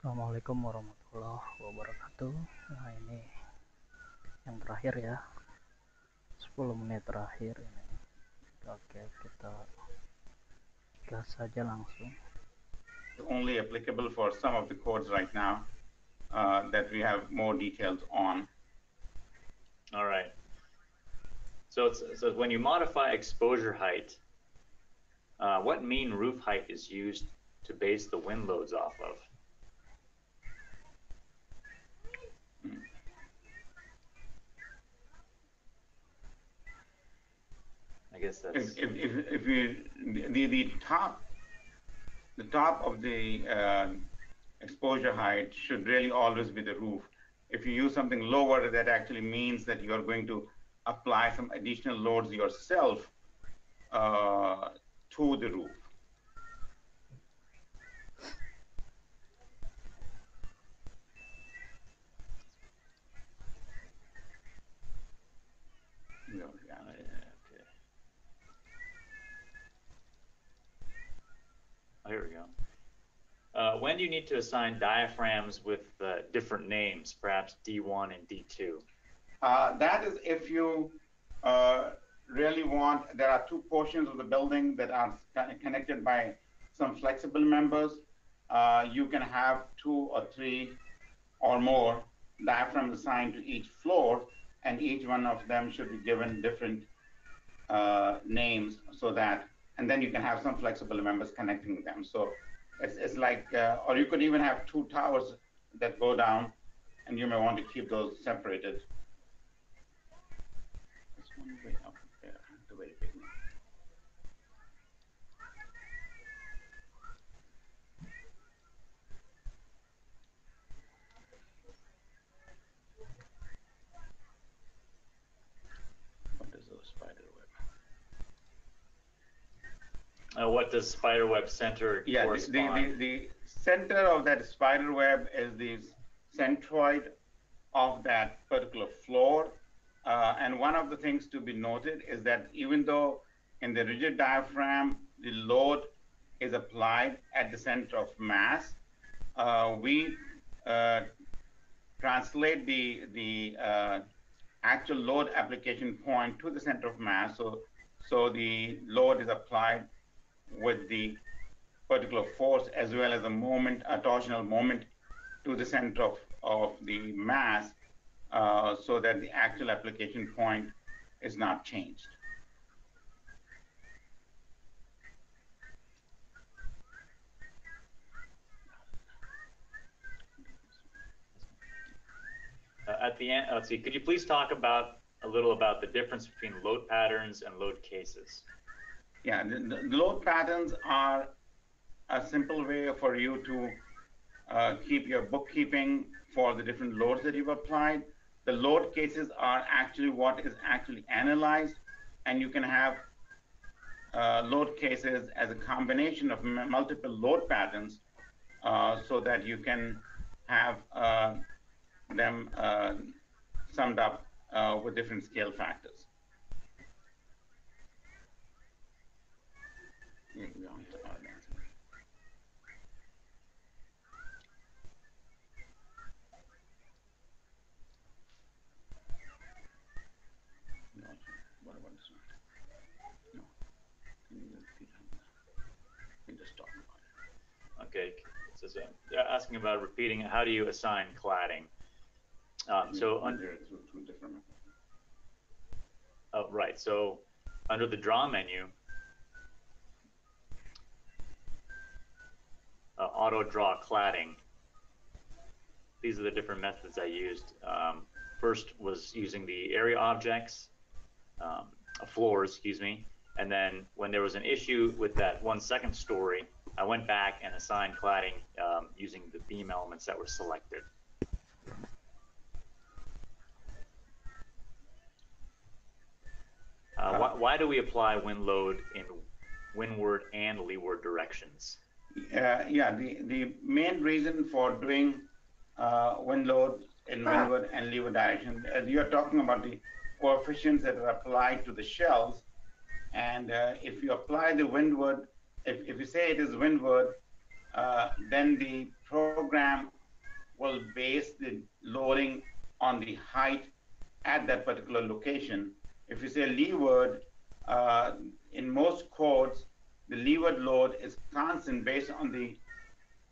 Assalamualaikum warahmatullahi wabarakatuh. Nah, ini yang terakhir ya, 10 menit terakhir ini. Oke, kita gas saja langsung. Only applicable for some of the codes right now that we have more details on. All right. So when you modify exposure height, what mean roof height is used to base the wind loads off of? I guess that's if you the top of the exposure height should really always be the roof. If you use something lower, that actually means that you are going to apply some additional loads yourself to the roof. No, yeah. Okay. Oh, here we go. When do you need to assign diaphragms with different names, perhaps D1 and D2? That is if you really want, there are two portions of the building that are connected by some flexible members. You can have 2 or 3 or more diaphragms assigned to each floor, and each one of them should be given different names, so that, and then you can have some flexible members connecting them. So it's like, or you could even have 2 towers that go down, and you may want to keep those separated. There's one way up there, the very beginning. What is the spider web? What does spider web center correspond? The center of that spider web is the centroid of that particular floor. And one of the things to be noted is that even though in the rigid diaphragm, the load is applied at the center of mass, we translate the actual load application point to the center of mass. So the load is applied with the particular force as well as a moment, a torsional moment to the center of the mass, so that the actual application point is not changed. At the end, let's see, could you please talk a little about the difference between load patterns and load cases? Yeah, the load patterns are a simple way for you to keep your bookkeeping for the different loads that you've applied. The load cases are actually what is actually analyzed, and you can have load cases as a combination of multiple load patterns, so that you can have them summed up with different scale factors. What about this one? No. Can you repeat that? You just talk about it. Okay, so they're asking about repeating. How do you assign cladding? So under two different. right. So under the draw menu, auto draw cladding. These are the different methods I used. First was using the area objects, floors, excuse me, and then when there was an issue with that 1 second story, I went back and assigned cladding using the beam elements that were selected. Why do we apply wind load in windward and leeward directions? Yeah, the main reason for doing wind load in windward and leeward direction, as you're talking about the coefficients that are applied to the shells, and if you apply the windward, if you say it is windward, then the program program will base the loading on the height at that particular location. If you say leeward, in most codes, the leeward load is constant based on the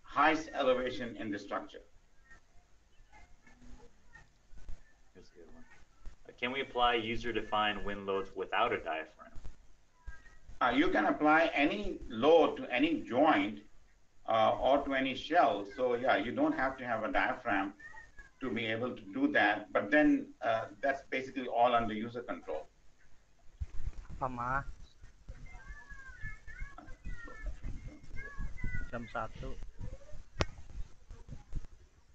highest elevation in the structure. Here's the other one. Can we apply user-defined wind loads without a diaphragm? You can apply any load to any joint or to any shell. So yeah, you don't have to have a diaphragm to be able to do that. But then that's basically all under user control. Sama jam 1,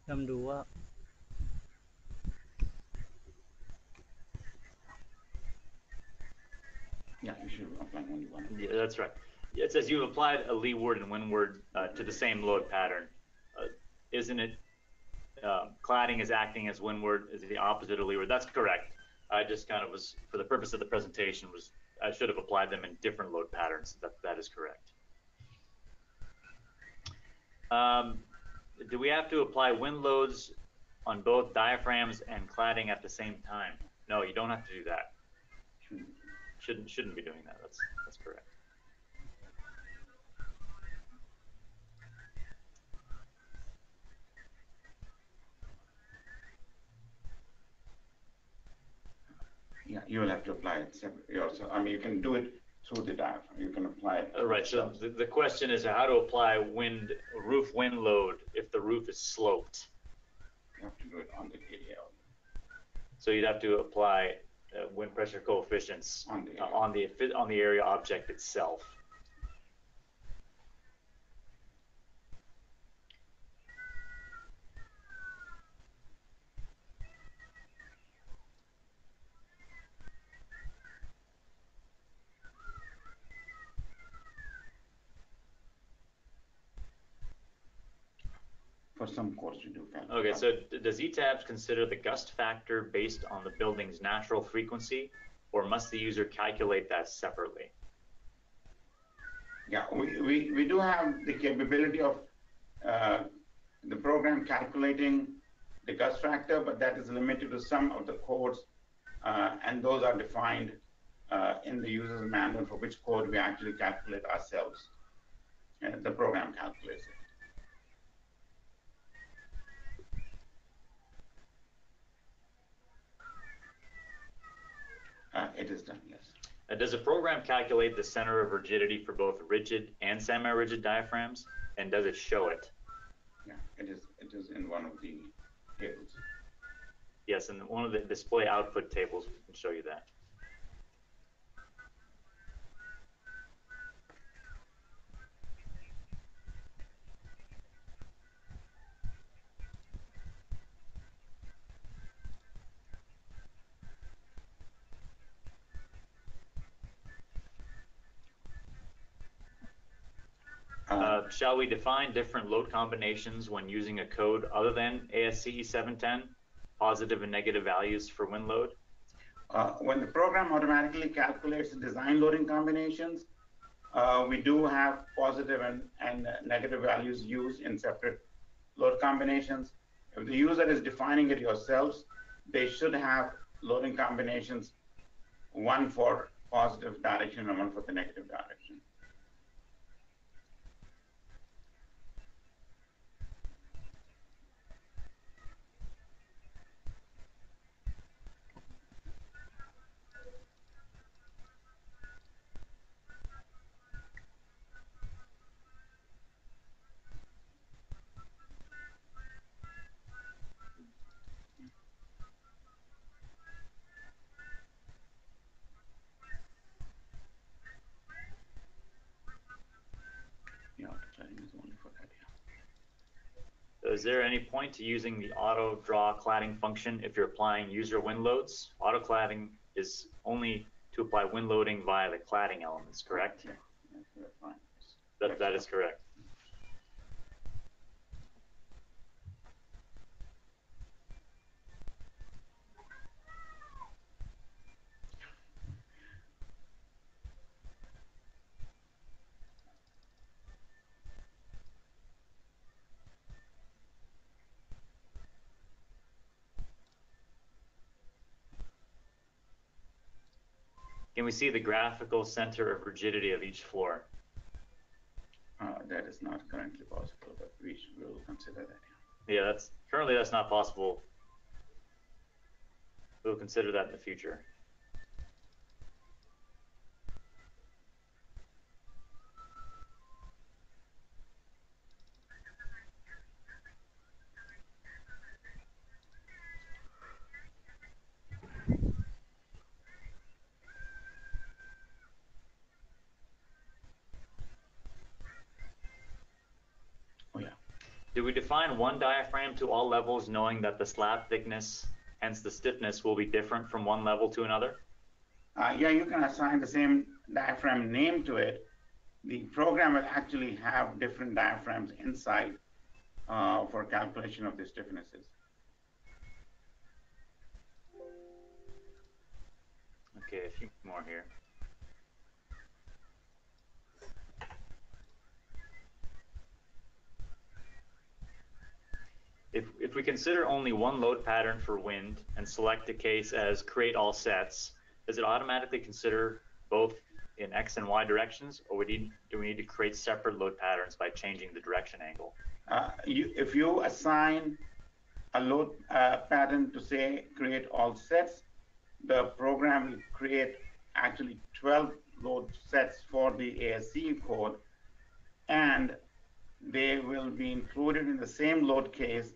jam 2. Yeah, you should apply only one. Yeah, that's right. It says you've applied a leeward and windward to the same load pattern. Isn't it cladding is acting as windward, is the opposite of leeward? That's correct. I just kind of was, for the purpose of the presentation, I should have applied them in different load patterns. That is correct. Do we have to apply wind loads on both diaphragms and cladding at the same time? No, you don't have to do that. Shouldn't be doing that. That's correct. Yeah, you will have to apply it separately also. I mean, you can do it through the diaphragm. You can apply it. Right. So the question is how to apply roof wind load if the roof is sloped. You have to do it on the area. So you'd have to apply wind pressure coefficients on the area object itself. For some course you do. Okay, so does ETABS consider the gust factor based on the building's natural frequency, or must the user calculate that separately? Yeah, we do have the capability of the program calculating the gust factor, but that is limited to some of the codes, and those are defined in the user's manual for which code we actually calculate ourselves. And the program calculates it. It is done, yes. Does a program calculate the center of rigidity for both rigid and semi-rigid diaphragms, and does it show it? Yeah, it is in one of the tables. Yes, and one of the display output tables can show you that. Shall we define different load combinations when using a code other than ASCE 710, positive and negative values for wind load? When the program automatically calculates the design loading combinations, we do have positive and negative values used in separate load combinations. If the user is defining it yourselves, they should have loading combinations, one for positive direction and one for the negative direction. Is there any point to using the auto draw cladding function if you're applying user wind loads? Auto cladding is only to apply wind loading via the cladding elements, correct? Yeah, that's fine. That is correct. Can we see the graphical center of rigidity of each floor? That is not currently possible, but we will consider that. Yeah, that's not possible. We'll consider that in the future. Oh yeah. Do we define one diaphragm to all levels, knowing that the slab thickness, hence the stiffness, will be different from one level to another? Yeah, you can assign the same diaphragm name to it. The program will actually have different diaphragms inside for calculation of the stiffnesses. Okay, a few more here. If we consider only one load pattern for wind and select a case as create all sets, does it automatically consider both in X and Y directions, or do we need to create separate load patterns by changing the direction angle? If you assign a load pattern to say create all sets, the program will create actually 12 load sets for the ASCE code, and they will be included in the same load case,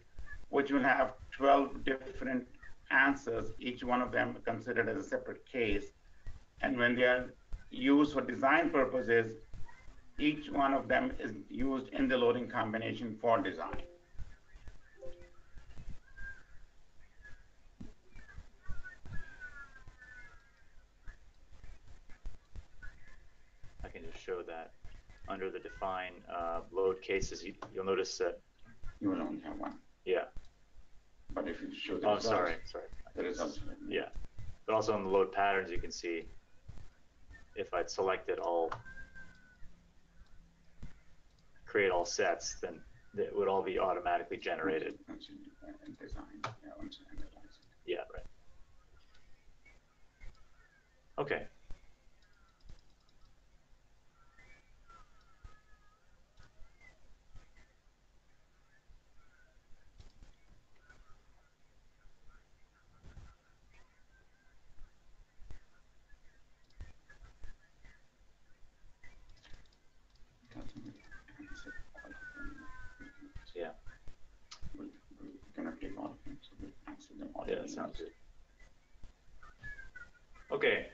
which will have 12 different answers, each one of them considered as a separate case. And when they are used for design purposes, each one of them is used in the loading combination for design. I can just show that under the define load cases, you'll notice that You will only have one. Yeah. But if you show the results, sorry. The results. Yeah. But also in the load patterns, you can see if I'd selected all, create all sets, then it would all be automatically generated. Yeah, right. Okay. Yeah. We cannot take all of them, so we'll answer them all. Yeah, that sounds good. Okay.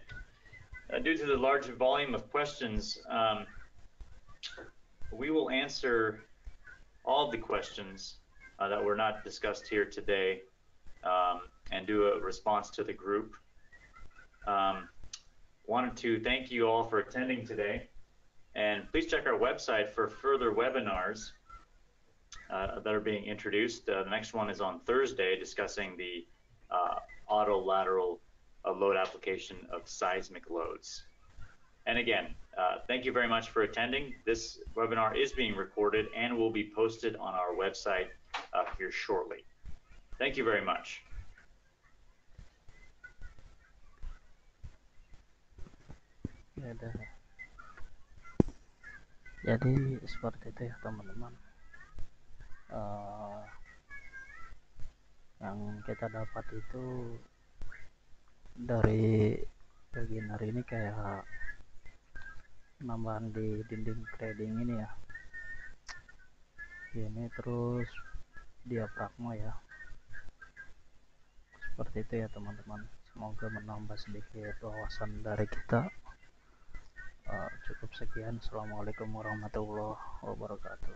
Due to the large volume of questions, we will answer all of the questions that were not discussed here today and do a response to the group. Wanted to thank you all for attending today, and please check our website for further webinars that are being introduced. The next one is on Thursday, discussing the auto lateral load application of seismic loads. And again, thank you very much for attending. This webinar is being recorded and will be posted on our website here shortly. Thank you very much. Jadi seperti itu ya teman-teman, yang kita dapat itu dari bagian hari ini kayak penambahan di dinding cladding ini ya, ini terus diafragma ya, seperti itu ya teman-teman. Semoga menambah sedikit wawasan dari kita. Cukup sekian. Assalamualaikum warahmatullahi wabarakatuh.